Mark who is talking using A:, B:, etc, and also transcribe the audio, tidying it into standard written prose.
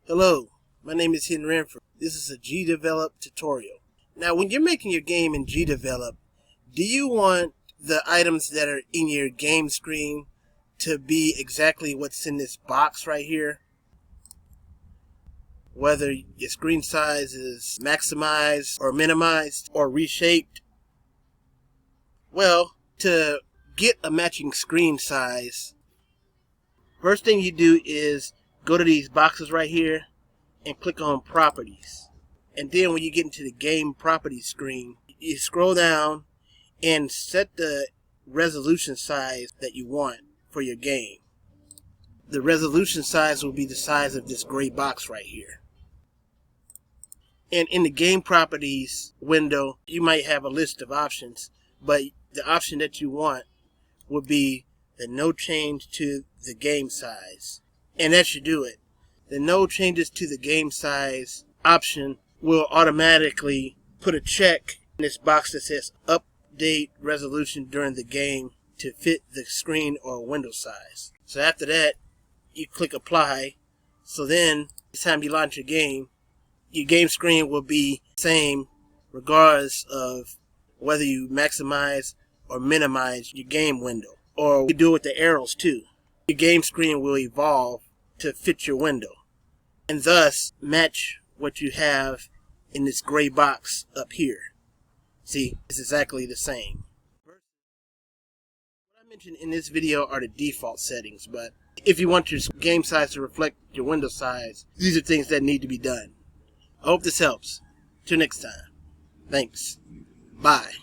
A: Hello, my name is Emphrey. This is a GDevelop tutorial. Now, when you're making your game in GDevelop, do you want the items that are in your game screen to be exactly what's in this box right here? Whether your screen size is maximized or minimized or reshaped? Well, to get a matching screen size, first thing you do is go to these boxes right here and click on Properties. And then when you get into the Game Properties screen, you scroll down and set the resolution size that you want for your game. The resolution size will be the size of this gray box right here. And in the Game Properties window, you might have a list of options, but the option that you want would be the No Change to the Game Size. And that should do it. The No Changes to the Game Size option will automatically put a check in this box that says Update Resolution during the game to fit the screen or window size. So after that, you click Apply. So then, each time you launch your game screen will be the same regardless of whether you maximize or minimize your game window. Or you do it with the arrows too. Your game screen will evolve to fit your window and thus match what you have in this gray box up here. See, it's exactly the same. What I mentioned in this video are the default settings, but if you want your game size to reflect your window size, these are things that need to be done. I hope this helps. Till next time. Thanks. Bye.